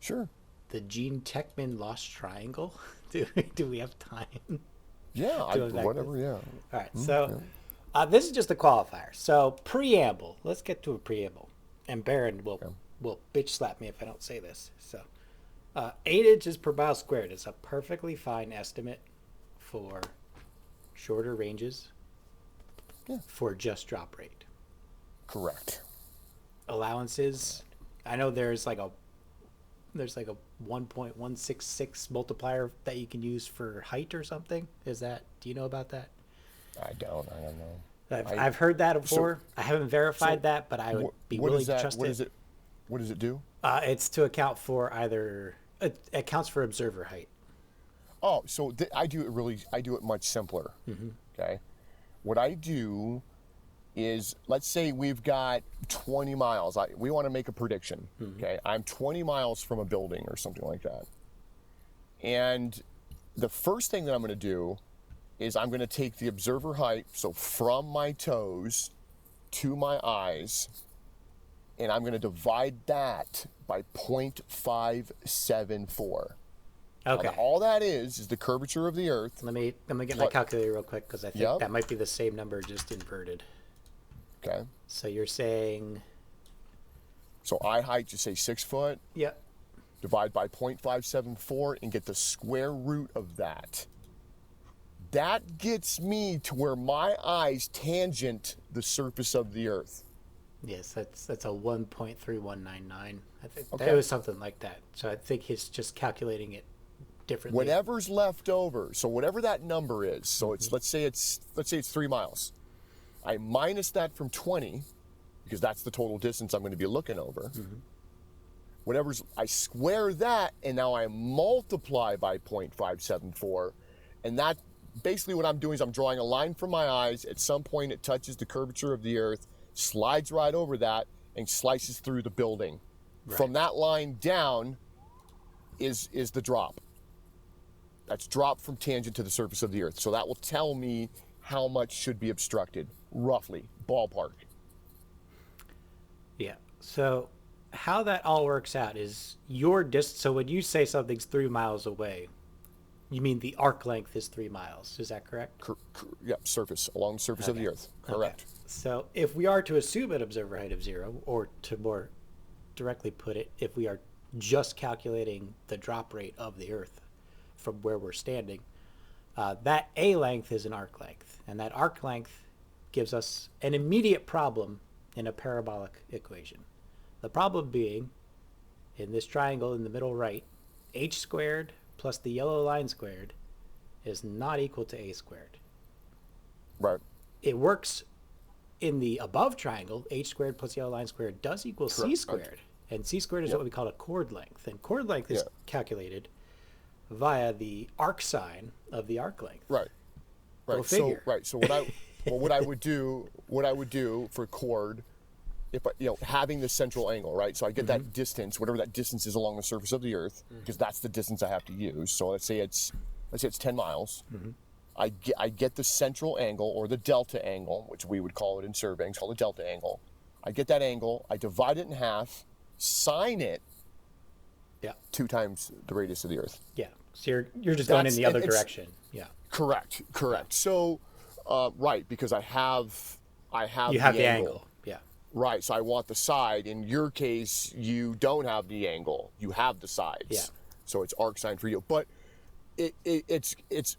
Sure. The Gene-Techman lost triangle. Do we have time Yeah, to unpack this? whatever, yeah. All right, Mm, so yeah. this is just a qualifier. So preamble. Let's get to a preamble, and Baron will Okay. will bitch slap me if I don't say this. So 8 inches per mile squared is a perfectly fine estimate for shorter ranges Yeah, for just drop rate. correct. Allowances. I know there's like a 1.166 multiplier that you can use for height or something. Do you know about that? I don't know. I've heard that So, before. I haven't verified so that, but I would be what willing is to that? trust it. What does it do? It's to account for it accounts for observer height. Oh, so I do it much simpler. Okay. What I do is, let's say we've got 20 miles. We want to make a prediction. Okay. I'm 20 miles from a building or something like that. And the first thing that I'm going to do is I'm going to take the observer height, so from my toes to my eyes, and I'm going to divide that by 0.574. Okay. Now, all that is the curvature of the Earth. Let me get my calculator real quick because I think Yep. that might be the same number just inverted. Okay. So you're saying, So eye height, just say 6 foot, yeah, divide by 0.574, and get the square root of that. That gets me to where my eyes tangent the surface of the Earth. yes, that's a 1.3199. I think Okay. that was something like that. So I think he's just calculating it differently. Whatever's left over, so whatever that number is, so it's let's say it's 3 miles. I minus that from 20, because that's the total distance I'm going to be looking over. I square that, and now I multiply by 0.574, and that basically what I'm doing is I'm drawing a line from my eyes. At some point, it touches the curvature of the Earth, slides right over that, and slices through the building. Right. From that line down is the drop. That's drop from tangent to the surface of the Earth. So that will tell me how much should be obstructed, roughly, ballpark. Yeah. So how that all works out is so when you say something's 3 miles away, you mean the arc length is 3 miles. Is that correct? Yep, surface, along the surface of the Earth. Correct. Okay. So if we are to assume an observer height of 0, or to more directly put it, if we are just calculating the drop rate of the Earth from where we're standing, that A length is an arc length. And that arc length gives us an immediate problem in a parabolic equation. The problem being, in this triangle in the middle right, h squared plus the yellow line squared is not equal to a squared. Right. It works in the above triangle. H squared plus yellow line squared does equal c Correct. squared. And c squared is Yep. what we call a chord length. And chord length is Yeah. calculated via the arc sine of the arc length. Right. Go Right. figure. So what I would do for chord, if having the central angle, right? So I get that distance, whatever that distance is along the surface of the Earth, because that's the distance I have to use. So let's say it's 10 miles. I get the central angle, or the delta angle, which we would call it in surveying. It's called the delta angle. I get that angle. I divide it in half, sine it Yeah. 2 times the radius of the Earth. Yeah. So you're just going in the other it's- direction. Yeah. Correct. So, right, because I have You have the angle. Yeah. Right, so I want the side. In your case, you don't have the angle. You have the sides. Yeah. So it's arc sine for you. But it's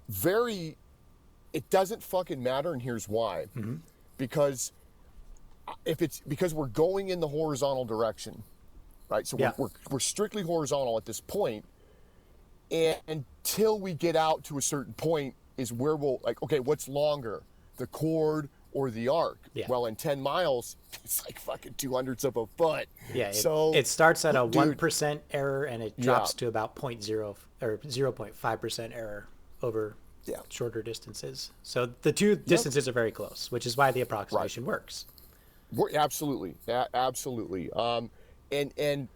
very, it doesn't fucking matter, and here's why. Because because we're going in the horizontal direction, right? So Yeah. we're strictly horizontal at this point. And until we get out to a certain point is where we'll, okay, what's longer, the chord or the arc? Yeah. Well, in 10 miles, it's like fucking 200ths of a foot. Yeah. So it starts at a dude, 1% error and it drops to about 0.0 or 0.5% error over Yeah. shorter distances. So the two distances are very close, which is why the approximation works. Absolutely. Absolutely. And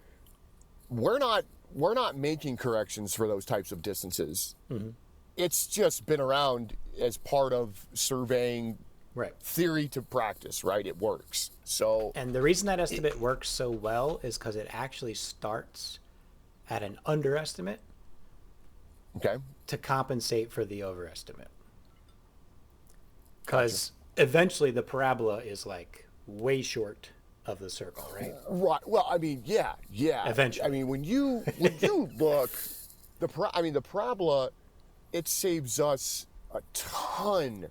we're not making corrections for those types of distances. It's just been around as part of surveying Right. theory to practice, right? It works. So And the reason that estimate works so well is because it actually starts at an underestimate Okay. to compensate for the overestimate. Because eventually the parabola is like way short of the circle, right? Right. Well, I mean, yeah. Eventually. I mean, when you look, the parabola, it saves us a ton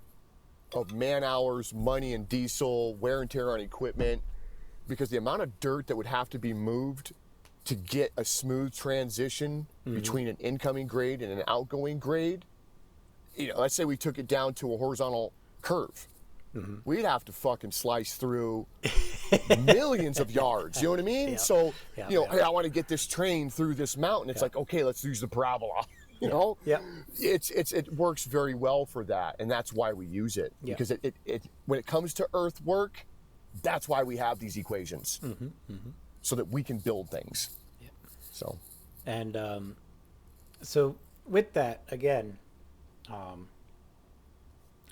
of man hours, money and diesel, wear and tear on equipment, because the amount of dirt that would have to be moved to get a smooth transition between an incoming grade and an outgoing grade. Let's say we took it down to a horizontal curve. We'd have to fucking slice through millions of yards. You know what I mean? Yep. So, Yep, hey, I want to get this train through this mountain. It's like, okay, let's use the parabola. You know? Yep. It works very well for that, and that's why we use it. Yep. Because it when it comes to earth work, that's why we have these equations. So that we can build things. Yep. So. And so with that, again,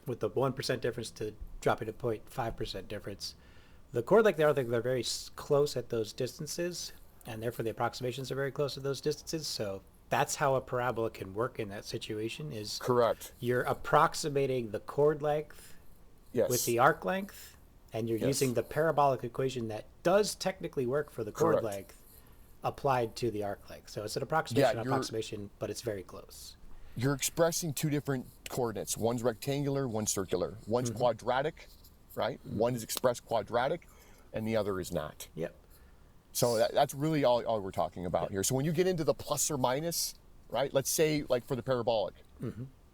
with the 1% difference to dropping to 0.5% difference, the chord length, they're very close at those distances, and therefore the approximations are very close to those distances. So that's how a parabola can work in that situation. Is Correct. You're approximating the chord length with the arc length, and you're using the parabolic equation that does technically work for the chord length applied to the arc length. So it's an approximation, but it's very close. You're expressing two different coordinates. One's rectangular, one's circular. One's quadratic, right? One is expressed quadratic, and the other is not. Yep. So that's really all we're talking about here. So when you get into the plus or minus, right? Let's say like for the parabolic,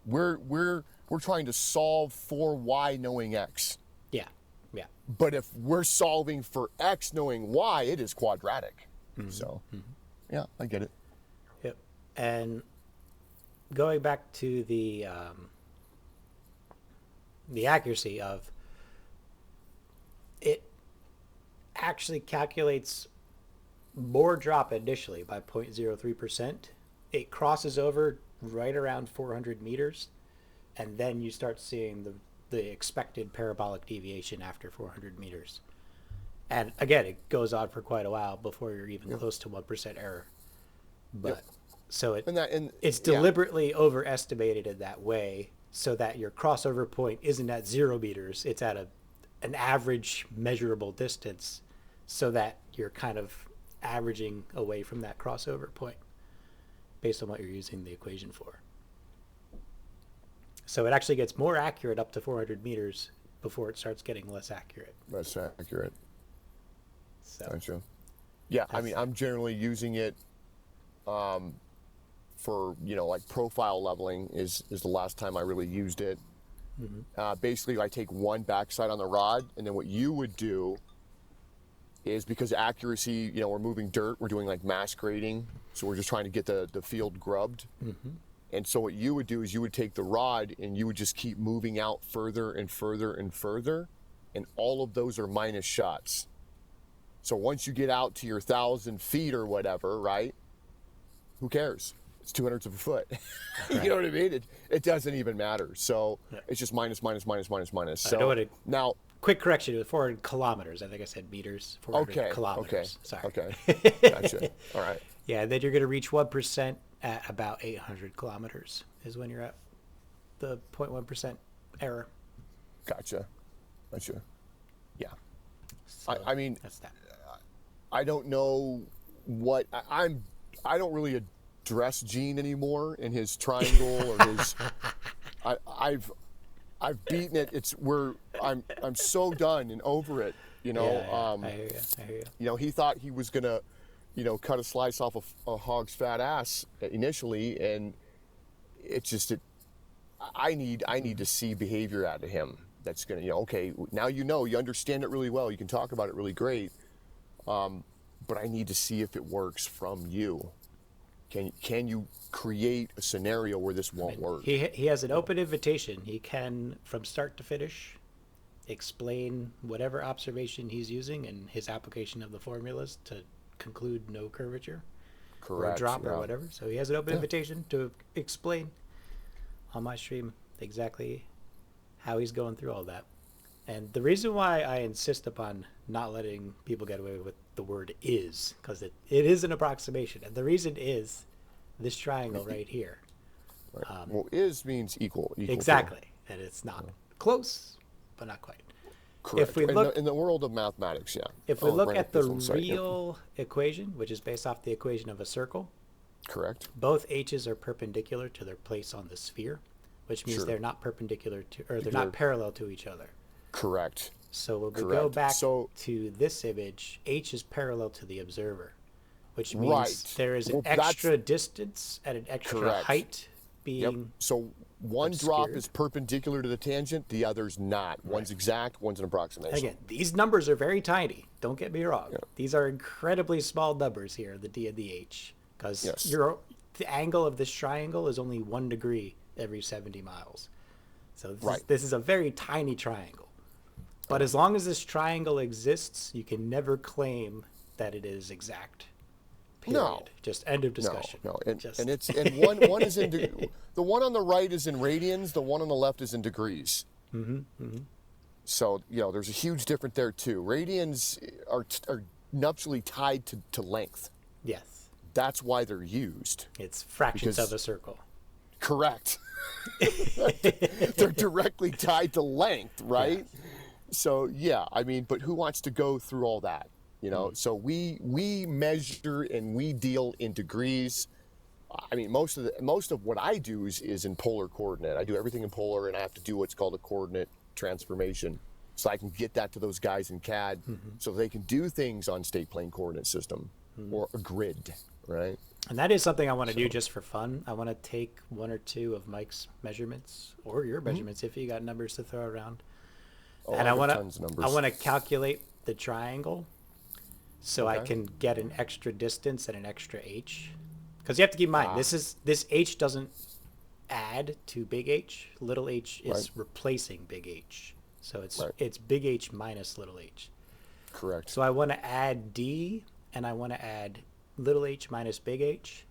we're trying to solve for y knowing x. Yeah. Yeah. But if we're solving for x knowing y, it is quadratic. So, yeah, I get it. Yep. And going back to the accuracy of it, actually calculates more drop initially by 0.03%. It crosses over right around 400 meters, and then you start seeing the expected parabolic deviation after 400 meters. And again, it goes on for quite a while before you're even close to 1% error. But so it's deliberately overestimated in that way, so that your crossover point isn't at 0 meters. It's at an average measurable distance, so that you're kind of averaging away from that crossover point based on what you're using the equation for. So it actually gets more accurate up to 400 meters before it starts getting less accurate. That's accurate. So Gotcha. Yeah, I mean, I'm generally using it for, like profile leveling is the last time I really used it. Basically, I take one backside on the rod, and then what you would do is, because accuracy, we're moving dirt, we're doing like mass grading, so we're just trying to get the field grubbed. And so what you would do is you would take the rod and you would just keep moving out further and further and further, and all of those are minus shots. So once you get out to your 1,000 feet or whatever, right? Who cares? It's 200ths of a foot. You know what I mean? It doesn't even matter. So it's just minus. So now, quick correction, it was 400 kilometers. I think I said meters. 400 kilometers. Sorry. Okay. Gotcha. All right. Yeah, and then you're going to reach 1% at about 800 kilometers is when you're at the 0.1% error. Gotcha. Yeah. So I mean, that's that. I don't know what I don't really address Gene anymore in his triangle or his. I've beaten it. I'm so done and over it. I hear you. He thought he was gonna, cut a slice off a hog's fat ass initially, and I need to see behavior out of him. That's gonna, okay, now you understand it really well. You can talk about it really great. But I need to see if it works from you. Can you create a scenario where this won't work? He has an open invitation. He can, from start to finish, explain whatever observation he's using and his application of the formulas to conclude no curvature. Correct, or drop or whatever. So he has an open invitation to explain on my stream exactly how he's going through all that. And the reason why I insist upon not letting people get away with the word is, because it is an approximation. And the reason is this triangle right here. Right. Well, is means equal. Exactly. And it's not close, but not quite. Correct. If we look in the world of mathematics, yeah. If we look right at up the this one, real equation, which is based off the equation of a circle, correct. both h's are perpendicular to their place on the sphere, which means Sure. they're not perpendicular to, or they're not parallel to each other. Correct. So when we go Correct. back So- to this image, h is parallel to the observer, which means Right. there is an Well, that's- extra distance and an extra Correct. height Yep. being So one drop obscured. is perpendicular to the tangent, the other's not. One's exact, one's an approximation. Again, these numbers are very tiny. Don't get me wrong. These are incredibly small numbers here, the D and the H, because Yes. the angle of this triangle is only 1 degree every 70 miles. So Right. this is a very tiny triangle. But as long as this triangle exists, you can never claim that it is exact. Period. No. Just end of discussion. No, and Just- one is in the one on the right is in radians, the one on the left is in degrees. So there's a huge difference there too. Radians are nuptially tied to length. Yes. That's why they're used. It's fractions Because- of a circle. Correct. They're directly tied to length, right? So yeah, I mean, but who wants to go through all that? So we measure and we deal in degrees. I mean, most of what I do is in polar coordinate. I do everything in polar, and I have to do what's called a coordinate transformation, so I can get that to those guys in CAD, so they can do things on state plane coordinate system or a grid, right? And that is something I want to do just for fun. I want to take 1 or 2 of Mike's measurements or your measurements if you got numbers to throw around. Oh, And I got want tons of to numbers. I want to calculate the triangle so I Okay. can get an extra distance and an extra h. Because you have to keep in mind this h doesn't add to big H. Little h is Right. replacing big H. So Right. it's big H minus little h. Correct. So I want to add D and I want to add little h minus big H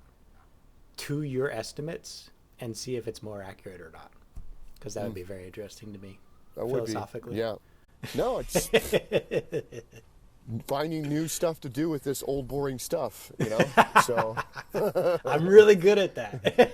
to your estimates and see if it's more accurate or not. Because that would be very interesting to me, That would be. philosophically. Yeah. No, it's finding new stuff to do with this old boring stuff, So I'm really good at that.